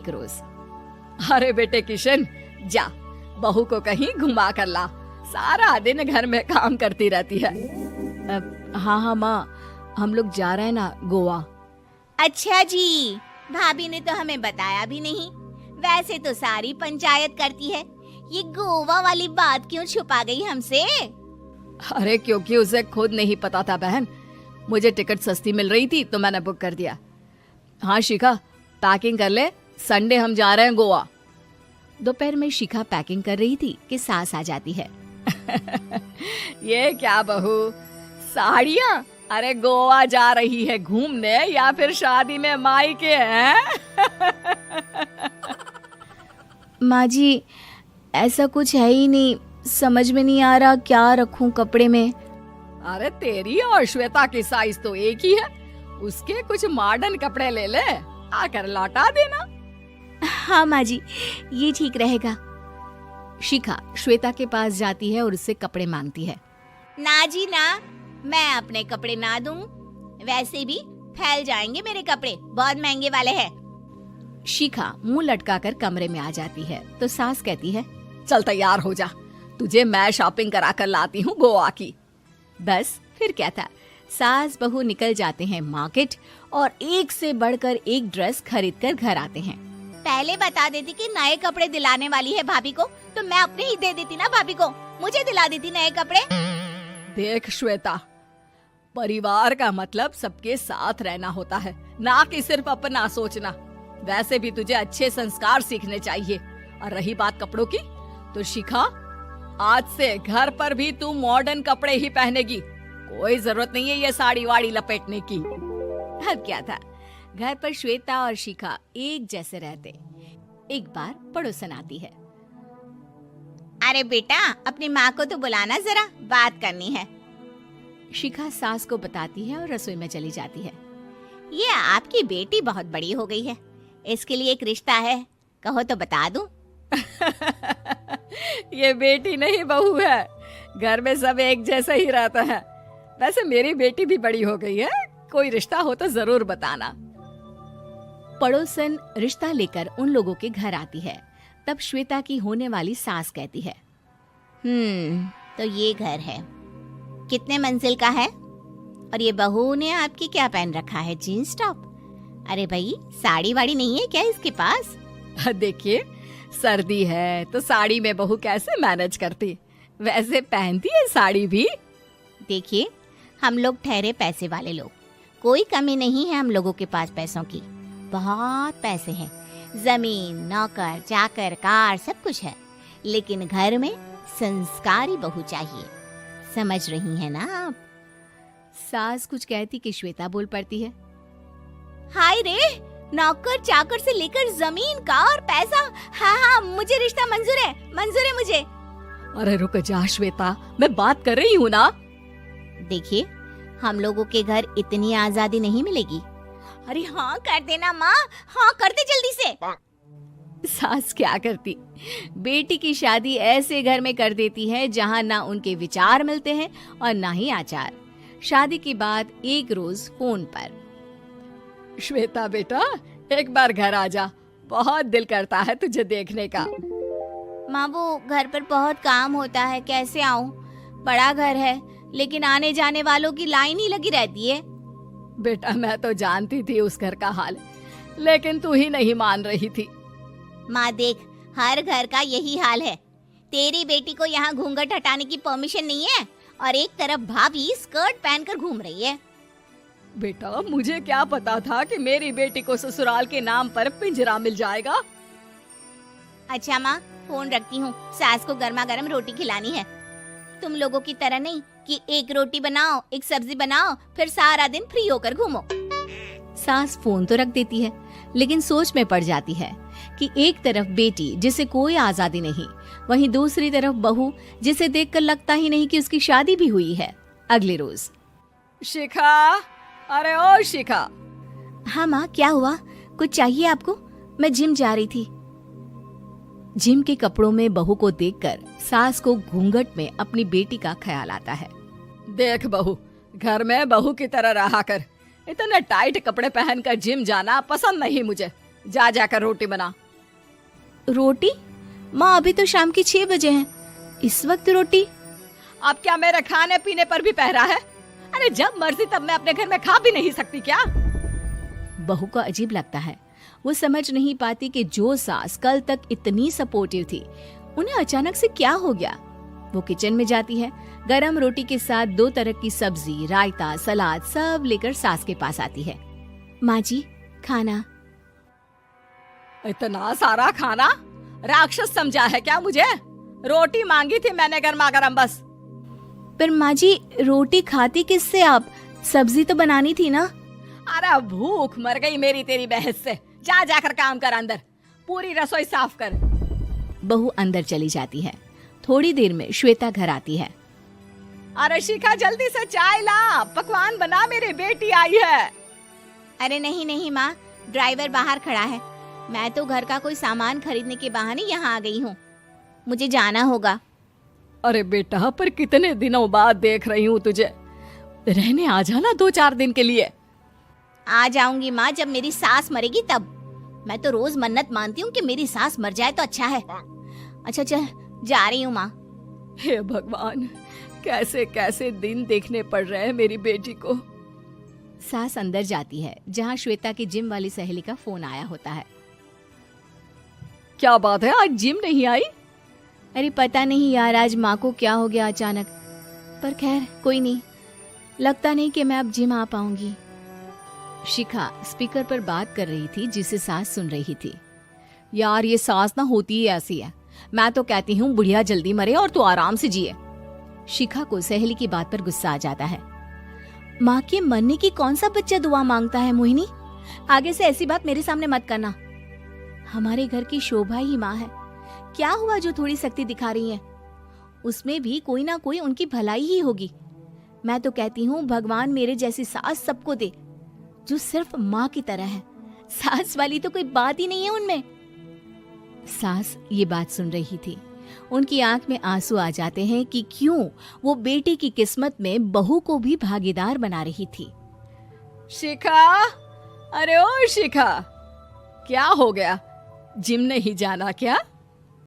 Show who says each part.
Speaker 1: एक रोज। अरे बेटे किशन, जा बहू को कहीं घुमा कर ला, सारा दिन घर में काम करती रहती है। हाँ माँ, हम लोग जा रहे हैं ना गोवा।
Speaker 2: अच्छा जी, भाभी ने तो हमें बताया भी नहीं। वैसे तो सारी पंचायत करती है, ये गोवा वाली बात क्यों छुपा गई हमसे?
Speaker 1: अरे क्योंकि उसे खुद नहीं पता था बहन, मुझे टिकट सस्ती मिल रही थी तो मैंने बुक कर दिया। हाँ शिखा, पैकिंग कर ले, संडे हम जा रहे हैं गोवा। दोपहर में शिखा पैकिंग कर रही थी कि सास आ जाती है। ये क्या बहू, साड़ियाँ? अरे गोवा जा रही है घूमने या फिर शादी में मायके हैं? माँ जी, ऐसा कुछ है ही नहीं, समझ में नहीं आ रहा क्या रखूं कपड़े में। अरे तेरी और श्वेता की साइज तो एक ही है, उसके कुछ मॉडर्न कपड़े ले ले, आकर लौटा देना। हाँ माँ जी, ये ठीक रहेगा। शिखा श्वेता के पास जाती है और उससे कपड़े मांगती है।
Speaker 2: ना जी ना, मैं अपने कपड़े ना दूं, वैसे भी फैल जाएंगे मेरे कपड़े, बहुत महंगे वाले हैं।
Speaker 1: शिखा मुंह लटकाकर कमरे में आ जाती है तो सास कहती है, चल तैयार हो जा, तुझे मैं शॉपिंग करा कर लाती हूँ गोवा की। बस फिर क्या था, सास बहू निकल जाते हैं मार्केट और एक से बढ़कर एक ड्रेस खरीद कर घर आते हैं।
Speaker 2: पहले बता देती कि नए कपड़े दिलाने वाली है भाभी को, तो मैं अपने ही दे देती ना भाभी को, मुझे दिला देती नए कपड़े।
Speaker 1: देख श्वेता, परिवार का मतलब सबके साथ रहना होता है, ना कि सिर्फ अपना सोचना। वैसे भी तुझे अच्छे संस्कार सीखने चाहिए। और रही बात कपड़ों की, तो शिखा आज से घर पर भी तू मॉडर्न कपड़े ही पहनेगी, कोई जरूरत नहीं है ये साड़ी वाड़ी लपेटने की। अब क्या था, घर पर श्वेता और शिखा एक जैसे रहते। एक बार पड़ोसन आती है।
Speaker 2: अरे बेटा, अपनी माँ को तो बुलाना जरा, बात करनी है।
Speaker 1: शिखा सास को बताती है और रसोई में चली जाती है।
Speaker 2: ये आपकी बेटी बहुत बड़ी हो गई है, इसके लिए एक रिश्ता है, कहो तो बता दूं।
Speaker 1: ये बेटी नहीं बहू है, घर में सब एक जैसा ही रहता है। वैसे मेरी बेटी भी बड़ी हो गई है, कोई रिश्ता हो तो जरूर बताना। पड़ोसन रिश्ता लेकर उन लोगों के घर आती है। तब श्वेता की होने वाली सास कहती है,
Speaker 2: तो ये घर है, कितने मंजिल का है? और ये बहू ने आपकी क्या पहन रखा है, जीन्स टॉप? अरे भाई, साड़ी वाड़ी नहीं है क्या इसके पास?
Speaker 1: देखिए, सर्दी है तो साड़ी में बहू कैसे मैनेज करती, वैसे पहनती है साड़ी भी।
Speaker 2: देखिए, हम लोग ठहरे पैसे वाले लोग, कोई कमी नहीं है हम लोगों के पास पैसों की, बहुत पैसे हैं, जमीन, नौकर चाकर, कार, सब कुछ है, लेकिन घर में संस्कारी बहू चाहिए, समझ रही हैं ना आप?
Speaker 1: सास कुछ कहती कि श्वेता बोल पड़ती है,
Speaker 2: हाय रे, नौकर चाकर से लेकर जमीन, कार, पैसा, हाँ, मुझे रिश्ता मंजूर है मुझे।
Speaker 1: अरे रुक जा श्वेता, मैं बात कर रही हूँ ना।
Speaker 2: देखिए, हम लोगों के घर इतनी आजादी नहीं मिलेगी। अरे हाँ कर देना माँ, हाँ कर दे जल्दी से।
Speaker 1: सास क्या करती, बेटी की शादी ऐसे घर में कर देती है जहाँ ना उनके विचार मिलते हैं और ना ही आचार। शादी के बाद एक रोज फोन पर, श्वेता बेटा एक बार घर आ जा, बहुत दिल करता है तुझे देखने का।
Speaker 2: माँ, वो घर पर बहुत काम होता है, कैसे आऊँ? बड़ा घर है लेकिन आने जाने वालों की लाइन ही लगी रहती है।
Speaker 1: बेटा मैं तो जानती थी उस घर का हाल, लेकिन तू ही नहीं मान रही थी।
Speaker 2: माँ देख, हर घर का यही हाल है, तेरी बेटी को यहाँ घूंघट हटाने की परमिशन नहीं है और एक तरफ भाभी स्कर्ट पहनकर घूम रही है।
Speaker 1: बेटा मुझे क्या पता था कि मेरी बेटी को ससुराल के नाम पर पिंजरा मिल जाएगा।
Speaker 2: अच्छा माँ, फोन रखती हूँ, सास को गर्मा गर्म रोटी खिलानी है। तुम लोगों की तरह नहीं कि एक रोटी बनाओ, एक सब्जी बनाओ, फिर सारा दिन फ्री होकर घूमो।
Speaker 1: सास फोन तो रख देती है, लेकिन सोच में पड़ जाती है कि एक तरफ बेटी जिसे कोई आजादी नहीं, वहीं दूसरी तरफ बहू जिसे देखकर लगता ही नहीं कि उसकी शादी भी हुई है। अगले रोज, शिखा, अरे ओ शिखा।
Speaker 2: हाँ माँ, क्या हुआ? कुछ चाहिए आपको? मैं जिम जा रही थी।
Speaker 1: जिम के कपड़ों में बहू को देखकर सास को घूंघट में अपनी बेटी का ख्याल आता है। देख बहू, घर में बहू की तरह रहा कर, इतने टाइट कपड़े पहनकर जिम जाना पसंद नहीं मुझे, जा जाकर रोटी बना।
Speaker 2: रोटी? माँ अभी तो शाम की 6 बजे हैं, इस वक्त रोटी?
Speaker 1: अब क्या मेरे खाने पीने पर भी पहरा है? अरे जब मर्जी तब मैं अपने घर में खा भी नहीं सकती क्या?
Speaker 2: बहू को अजीब लगता है। वो समझ नहीं पाती कि जो सास कल तक इतनी सपोर्टिव थी, उन्हें अचानक से क्या हो गया। वो किचन में जाती है, गरम रोटी के साथ 2 तरह की सब्जी, रायता, सलाद सब लेकर सास के पास आती है। माँ जी, खाना।
Speaker 1: इतना सारा खाना? राक्षस समझा है क्या मुझे? रोटी मांगी थी मैंने गर्मा गर्म बस।
Speaker 2: पर माँ जी, रोटी खाती किससे आप? सब्जी तो बनानी थी ना।
Speaker 1: अरे भूख मर गई मेरी तेरी बहस से। जा जाकर काम कर, अंदर पूरी रसोई साफ कर।
Speaker 2: बहू अंदर चली जाती है। थोड़ी देर में श्वेता घर आती है।
Speaker 1: अरे शिखा, जल्दी से चाय ला, पकवान बना, मेरी बेटी आई है।
Speaker 2: अरे नहीं नहीं माँ, ड्राइवर बाहर खड़ा है। मैं तो घर का कोई सामान खरीदने के बहाने यहाँ आ गई हूँ, मुझे जाना होगा।
Speaker 1: अरे बेटा, पर कितने दिनों बाद देख रही हूँ तुझे, रहने आ जाना 2-4 दिन के लिए।
Speaker 2: आ जाऊंगी माँ, जब मेरी सास मरेगी तब। मैं तो रोज मन्नत मानती हूँ कि मेरी सास मर जाए तो अच्छा है। अच्छा चल, जा रही हूँ माँ।
Speaker 1: हे भगवान, कैसे कैसे दिन देखने पड़ रहे हैं मेरी बेटी को।
Speaker 2: सास अंदर जाती है, जहाँ श्वेता की जिम वाली सहेली का फोन आया होता है।
Speaker 1: क्या बात है, आज जिम नहीं आई?
Speaker 2: अरे पता नहीं यार, आज माँ को क्या हो गया अचानक। पर खैर कोई नहीं, लगता नहीं कि मैं अब जिम आ पाऊंगी। शिखा स्पीकर पर बात कर रही थी, जिसे सास सुन रही थी।
Speaker 1: यार ये सास ना होती ही ऐसी है। मैं तो कहती हूँ बुढ़िया जल्दी मरे और तू आराम से जिए।
Speaker 2: शिखा को सहेली की बात पर गुस्सा आ जाता है। माँ के मरने की कौन सा बच्चा दुआ मांगता है मोहिनी? आगे से ऐसी बात मेरे सामने मत करना। हमारे घर की शोभा ही माँ है। क्या हुआ जो थोड़ी सख्ती दिखा रही है? उसमें भी कोई ना कोई उनकी भलाई ही होगी। मैं तो कहती हूँ भगवान मेरे जैसी सास सबको दे, जो सिर्फ माँ की तरह है। सास वाली तो कोई बात ही नहीं है उनमें। सास ये बात सुन रही थी। उनकी आंख में आंसू आ जाते हैं कि क्यों वो बेटी की किस्मत में बहू को भी भागीदार बना रही थी।
Speaker 1: शिखा, अरे ओ शिखा, क्या हो गया? जिम नहीं जाना क्या?